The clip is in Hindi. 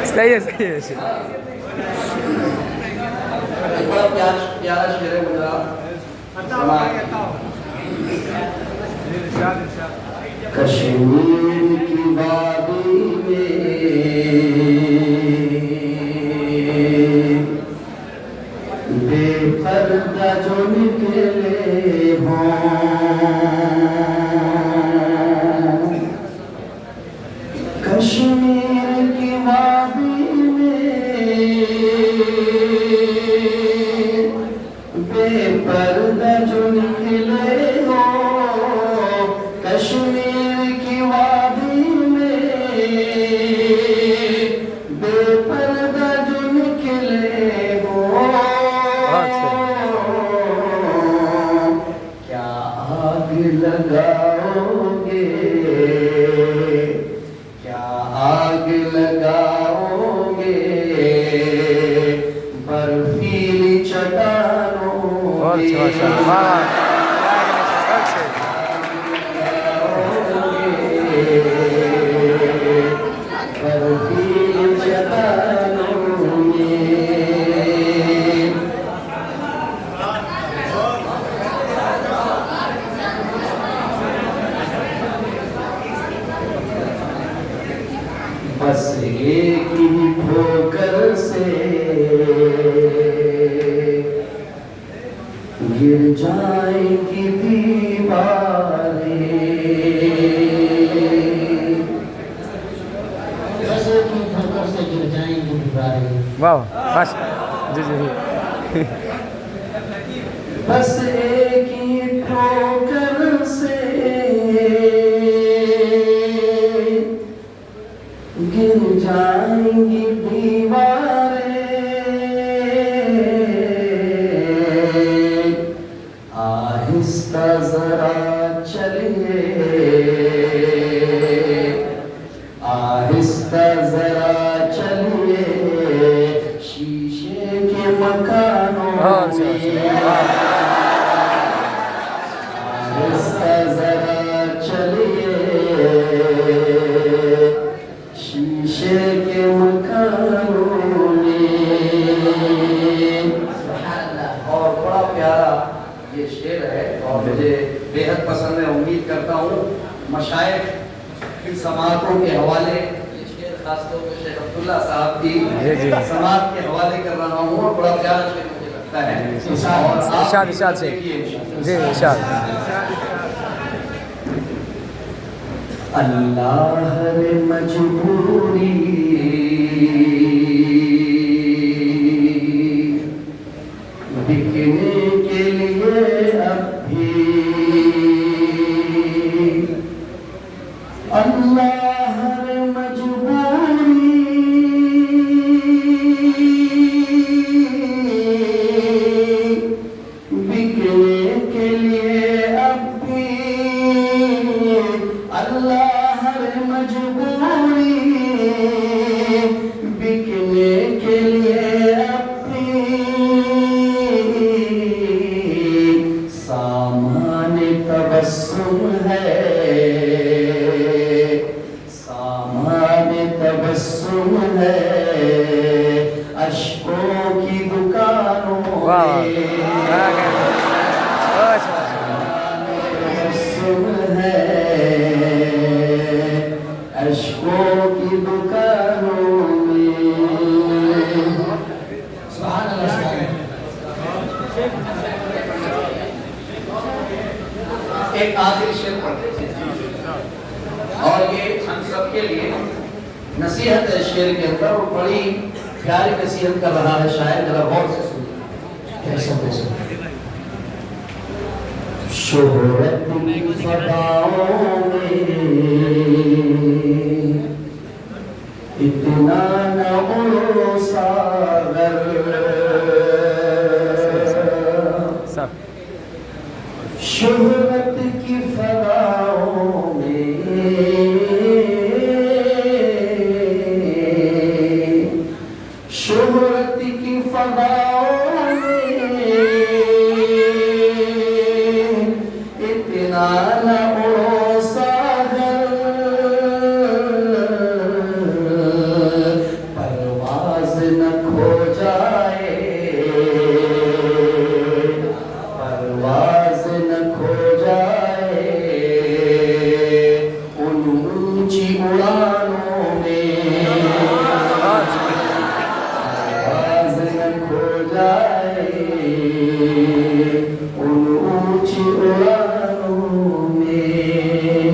सही है सही है। बड़ा प्यारा शेर है मुझे। कश्मीर की वादी में बेपर्दा जो निकले हों, कश्मीर की वादी में बेपर्दा जो निकले हो, कश्मीर की वादी में बेपर्दा जो निकले हो, क्या आग लगाओगे, क्या आग लगाओगे बर्फीली चट्टानों में, बर्फीली चट्टानों में। बस एक ही ठोकर से गिर जाएंगी दीवारें, बस एक ही ठोकर से गिर जाएंगी दीवारें। वाह बस जी जी जी। बस एक ही ठोकर से गिर जाएंगी दीवारें, आहिस्ता जरा चलिए, आहिस्ता जरा चलिए शीशे के मकानों में, आहिस्ता जरा चलिए शीशे के मकानों में। और बड़ा प्यारा ये शेर है और मुझे बेहद पसंद है। उम्मीद करता हूँ मशाइख की समातों के हवाले, ये शेर खासतौर पर शेख अब्दुल्ला साहब की समात के हवाले कर रहा हूँ और बड़ा प्यारा शेर मुझे लगता है। इरशाद इरशाद से जी इरशाद। अल्लाह रे मजबूरी बिकने के लिए अब भी, अल्लाह रे मजबूरी बिकने के लिए अब भी, अल्लाह रे मजबूरी बिकने के लिए अब भी, सामाने तबस्सुम है, सामाने तबस्सुम है अश्कों की दुकानों में, तबस्सुम है अश्कों की दुकानों में। सुभान अल्लाह। एक आखिरी शेर पढ़ते हैं और ये हम सब के लिए नसीहत है शेर के अंदर और बड़ी प्यारी नसीहत कर रहा है शायर। जरा गौर से सुनिए कैसे कैसे। शोहरत की फदाओं में इतना न उड़ो सागर, शोहरत की फदाओं में शोहरत की फदाओं में इतना न उड़ो सागर, उड़ानों में आवाज़ न खो जाए